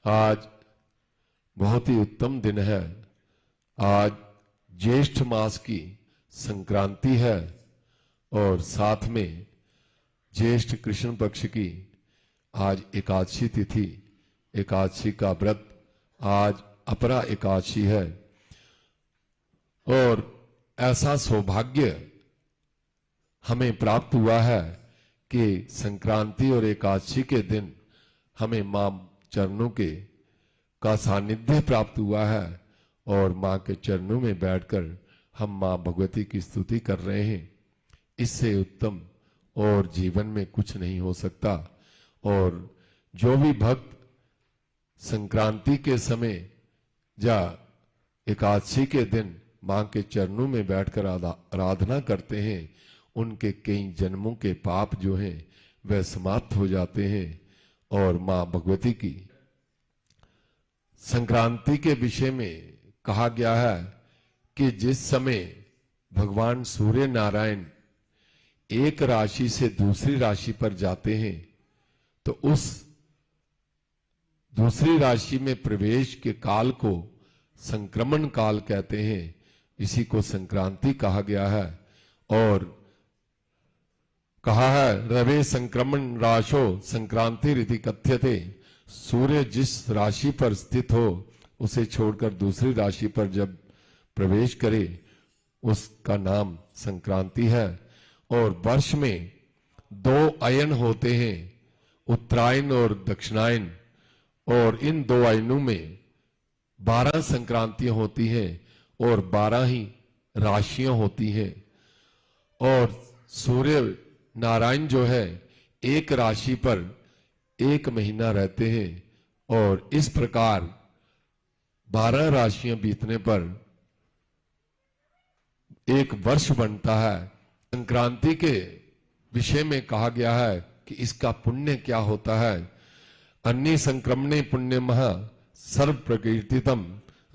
आज बहुत ही उत्तम दिन है। आज ज्येष्ठ मास की संक्रांति है और साथ में ज्येष्ठ कृष्ण पक्ष की आज एकादशी तिथि, एकादशी का व्रत आज अपरा एकादशी है। और ऐसा सौभाग्य हमें प्राप्त हुआ है कि संक्रांति और एकादशी के दिन हमें मां चरणों का सानिध्य प्राप्त हुआ है और मां के चरणों में बैठकर हम मां भगवती की स्तुति कर रहे हैं। इससे उत्तम और जीवन में कुछ नहीं हो सकता। और जो भी भक्त संक्रांति के समय या एकादशी के दिन मां के चरणों में बैठकर आराधना करते हैं, उनके कई जन्मों के पाप जो हैं वह समाप्त हो जाते हैं। और मां भगवती की संक्रांति के विषय में कहा गया है कि जिस समय भगवान सूर्य नारायण एक राशि से दूसरी राशि पर जाते हैं तो उस दूसरी राशि में प्रवेश के काल को संक्रमण काल कहते हैं। इसी को संक्रांति कहा गया है। और कहा है रवे संक्रमण राशो संक्रांति रीति कथ्यते। सूर्य जिस राशि पर स्थित हो उसे छोड़कर दूसरी राशि पर जब प्रवेश करे उसका नाम संक्रांति है। और वर्ष में 2 अयन होते हैं, उत्तरायण और दक्षिणायन। और इन 2 अयनों में 12 संक्रांतियां होती हैं और 12 ही राशियां होती हैं। और सूर्य नारायण जो है एक राशि पर 1 महीना रहते हैं और इस प्रकार 12 राशियां बीतने पर 1 वर्ष बनता है। संक्रांति के विषय में कहा गया है कि इसका पुण्य क्या होता है। अन्य संक्रमणे पुण्य महा सर्व प्रकीर्तितम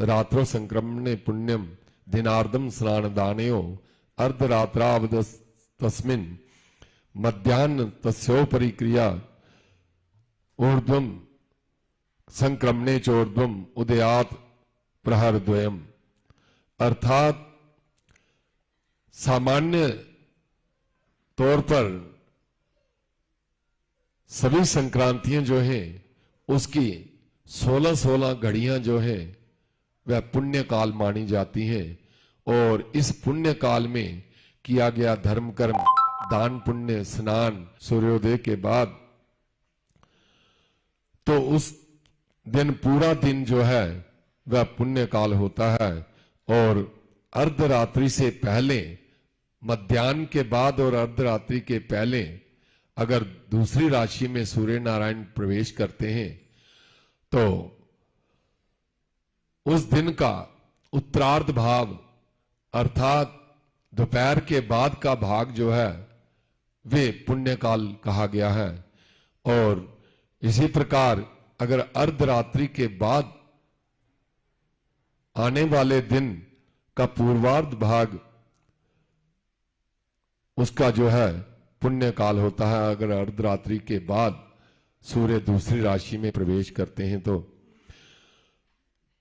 रात्रो संक्रमणे पुण्यम दिनार्धम स्नान दानयो अर्धरात्रावद तस्मिन् मध्याह्न तस्योपरि क्रिया ऊर्ध्वम संक्रमणे चोर्ध्वम उदयात प्रहर द्वयम। अर्थात सामान्य तौर पर सभी संक्रांतियां जो हैं उसकी 16-16 घड़ियां जो हैं वह पुण्य काल मानी जाती हैं। और इस पुण्य काल में किया गया धर्म कर्म, दान पुण्य, स्नान सूर्योदय के बाद, तो उस दिन पूरा दिन जो है वह पुण्य काल होता है। और अर्धरात्रि से पहले, मध्याह्न के बाद और अर्धरात्रि के पहले अगर दूसरी राशि में सूर्य नारायण प्रवेश करते हैं तो उस दिन का उत्तरार्ध भाग अर्थात दोपहर के बाद का भाग जो है वे पुण्य काल कहा गया है। और इसी प्रकार अगर अर्धरात्रि के बाद आने वाले दिन का पूर्वार्ध भाग उसका जो है पुण्य काल होता है। अगर अर्धरात्रि के बाद सूर्य दूसरी राशि में प्रवेश करते हैं तो,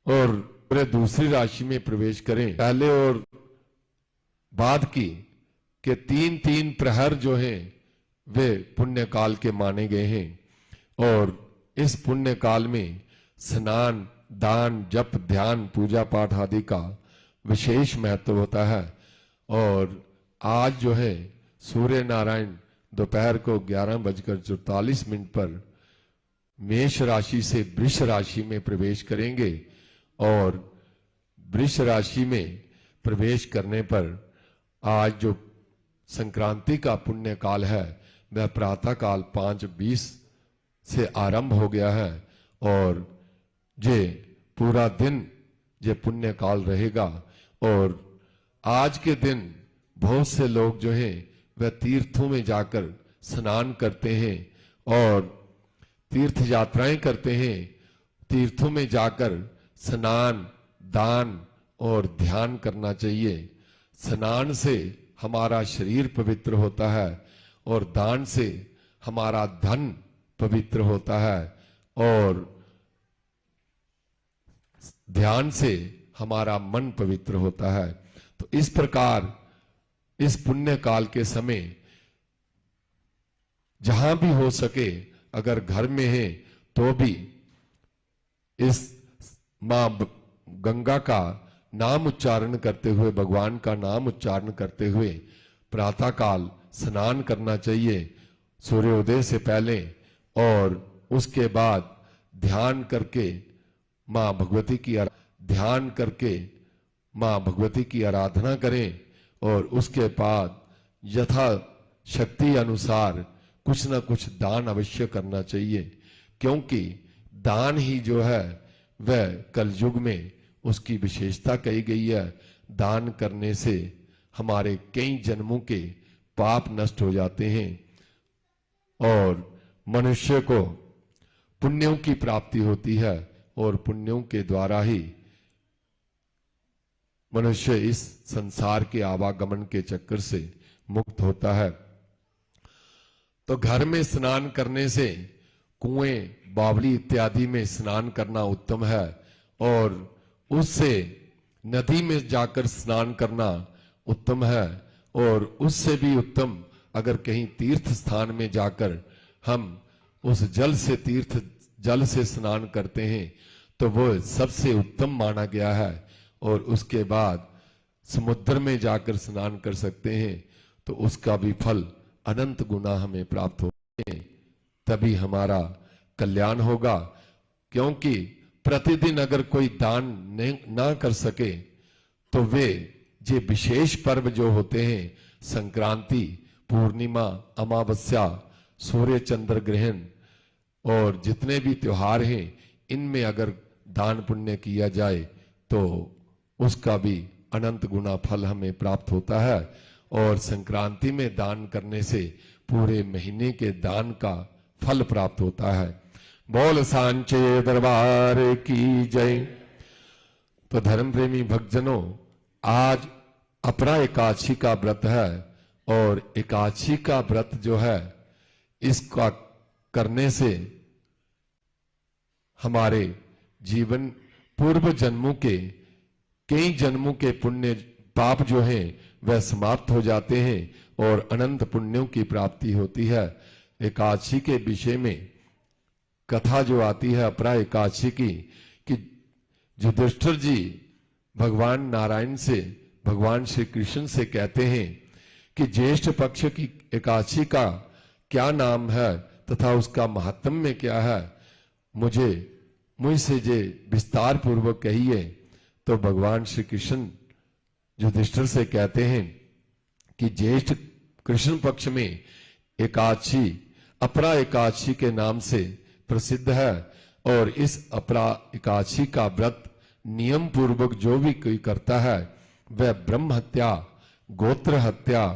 और सूर्य दूसरी राशि में प्रवेश करें पहले और बाद की के 3-3 प्रहर जो हैं वे पुण्य काल के माने गए हैं। और इस पुण्य काल में स्नान, दान, जप, ध्यान, पूजा पाठ आदि का विशेष महत्व होता है। और आज जो है सूर्य नारायण दोपहर को 11:44 पर मेष राशि से वृष राशि में प्रवेश करेंगे। और वृष राशि में प्रवेश करने पर आज जो संक्रांति का पुण्य काल है वह प्रातः काल 5:20 से आरंभ हो गया है और ये पूरा दिन ये पुण्य काल रहेगा। और आज के दिन बहुत से लोग जो हैं वह तीर्थों में जाकर स्नान करते हैं और तीर्थ यात्राएं करते हैं। तीर्थों में जाकर स्नान, दान और ध्यान करना चाहिए। स्नान से हमारा शरीर पवित्र होता है और दान से हमारा धन पवित्र होता है। और ध्यान से हमारा मन पवित्र होता है। तो इस प्रकार इस पुण्य काल के समय जहां भी हो सके, अगर घर में है तो भी इस मां गंगा का नाम उच्चारण करते हुए, भगवान का नाम उच्चारण करते हुए प्रातः काल स्नान करना चाहिए सूर्योदय से पहले, और उसके बाद ध्यान करके मां भगवती की ध्यान करके मां भगवती की आराधना करें, और उसके बाद यथा शक्ति अनुसार कुछ ना कुछ दान अवश्य करना चाहिए, क्योंकि दान ही जो है वह कलयुग में उसकी विशेषता कही गई है। दान करने से हमारे कई जन्मों के पाप नष्ट हो जाते हैं और मनुष्य को पुण्यों की प्राप्ति होती है, और पुण्यों के द्वारा ही मनुष्य इस संसार के आवागमन के चक्कर से मुक्त होता है। तो घर में स्नान करने से कुएं, बावली इत्यादि में स्नान करना उत्तम है, और उससे नदी में जाकर स्नान करना उत्तम है, और उससे भी उत्तम अगर कहीं तीर्थ स्थान में जाकर हम उस तीर्थ जल से स्नान करते हैं तो वो सबसे उत्तम माना गया है। और उसके बाद समुद्र में जाकर स्नान कर सकते हैं तो उसका भी फल अनंत गुना हमें प्राप्त होते हैं, तभी हमारा कल्याण होगा। क्योंकि प्रतिदिन अगर कोई दान ना कर सके तो वे जे विशेष पर्व जो होते हैं, संक्रांति, पूर्णिमा, अमावस्या, सूर्य चंद्र ग्रहण और जितने भी त्योहार हैं, इनमें अगर दान पुण्य किया जाए तो उसका भी अनंत गुना फल हमें प्राप्त होता है। और संक्रांति में दान करने से पूरे महीने के दान का फल प्राप्त होता है। बोल सांचे दरबार की जय। तो धर्म प्रेमी भक्तजनों, आज अपरा एकादशी का व्रत है, और एकादशी का व्रत जो है इसका करने से हमारे जीवन पूर्व जन्मों के कई जन्मों के पुण्य पाप जो हैं वह समाप्त हो जाते हैं और अनंत पुण्यों की प्राप्ति होती है। एकादशी के विषय में कथा जो आती है अपरा एकादशी की, कि युधिष्ठिर जी भगवान नारायण से, भगवान श्री कृष्ण से कहते हैं कि ज्येष्ठ पक्ष की एकादशी का क्या नाम है तथा उसका महात्म्य क्या है, मुझसे जे विस्तार पूर्वक कहिए। तो भगवान श्री कृष्ण युधिष्ठिर से कहते हैं कि ज्येष्ठ कृष्ण पक्ष में एकादशी अपरा एकादशी के नाम से प्रसिद्ध है, और इस अपरा एकादशी का व्रत नियम पूर्वक जो भी कोई करता है वह ब्रह्म हत्या, गोत्र हत्या,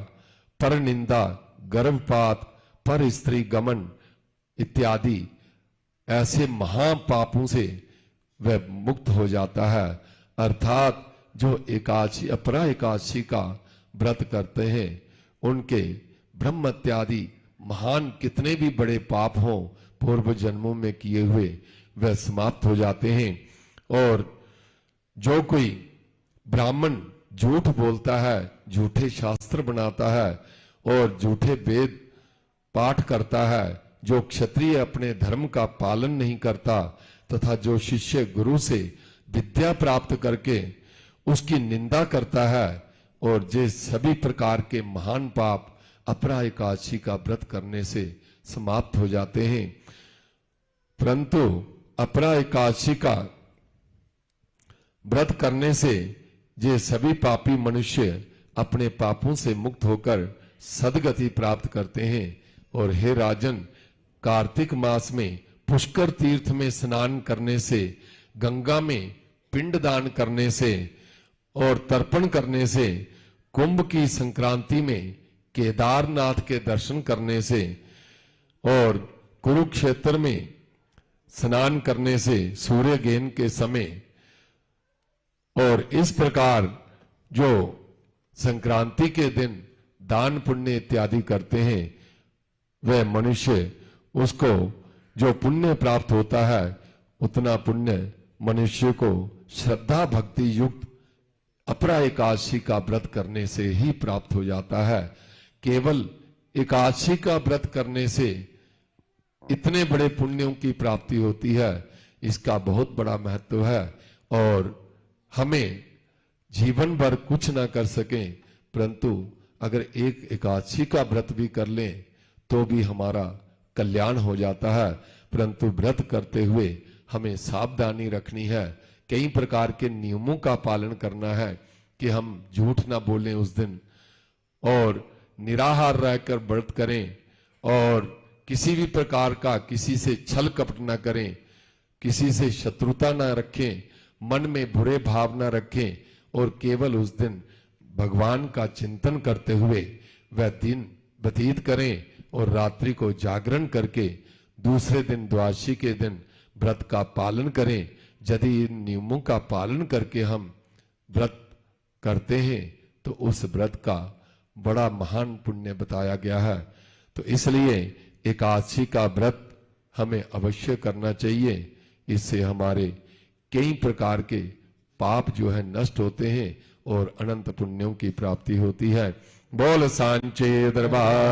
पर निंदा, गर्भपात, पर स्त्री गमन इत्यादि ऐसे महापापों से वह मुक्त हो जाता है। अर्थात जो एकादशी अपरा एकादशी का व्रत करते हैं उनके ब्रह्म इत्यादि महान कितने भी बड़े पाप हों पूर्व जन्मों में किए हुए, वह समाप्त हो जाते हैं। और जो कोई ब्राह्मण झूठ बोलता है, झूठे शास्त्र बनाता है और झूठे वेद पाठ करता है, जो क्षत्रिय अपने धर्म का पालन नहीं करता तथा जो शिष्य गुरु से विद्या प्राप्त करके उसकी निंदा करता है, और जे सभी प्रकार के महान पाप अपरा एकादशी का व्रत करने से समाप्त हो जाते हैं। परंतु अपरा एकादशी का व्रत करने से जे सभी पापी मनुष्य अपने पापों से मुक्त होकर सद्गति प्राप्त करते हैं। और हे राजन, कार्तिक मास में पुष्कर तीर्थ में स्नान करने से, गंगा में पिंडदान करने से और तर्पण करने से, कुंभ की संक्रांति में केदारनाथ के दर्शन करने से और कुरुक्षेत्र में स्नान करने से सूर्य ग्रहण के समय, और इस प्रकार जो संक्रांति के दिन दान पुण्य इत्यादि करते हैं वह मनुष्य, उसको जो पुण्य प्राप्त होता है उतना पुण्य मनुष्य को श्रद्धा भक्ति युक्त अपरा एकादशी का व्रत करने से ही प्राप्त हो जाता है। केवल एकादशी का व्रत करने से इतने बड़े पुण्यों की प्राप्ति होती है, इसका बहुत बड़ा महत्व है। और हमें जीवन भर कुछ ना कर सकें, परंतु अगर एक एकादशी का व्रत भी कर लें तो भी हमारा कल्याण हो जाता है। परंतु व्रत करते हुए हमें सावधानी रखनी है, कई प्रकार के नियमों का पालन करना है कि हम झूठ ना बोलें उस दिन, और निराहार रहकर व्रत करें, और किसी भी प्रकार का किसी से छल कपट ना करें, किसी से शत्रुता ना रखें, मन में बुरे भाव ना रखें, और केवल उस दिन भगवान का चिंतन करते हुए वह दिन व्यतीत करें, और रात्रि को जागरण करके दूसरे दिन द्वादशी के दिन व्रत का पालन करें। यदि इन नियमों का पालन करके हम व्रत करते हैं तो उस व्रत का बड़ा महान पुण्य बताया गया है। तो इसलिए एकादशी का व्रत हमें अवश्य करना चाहिए। इससे हमारे कई प्रकार के पाप जो है नष्ट होते हैं और अनंत पुण्यों की प्राप्ति होती है। बोल सांचे दरबार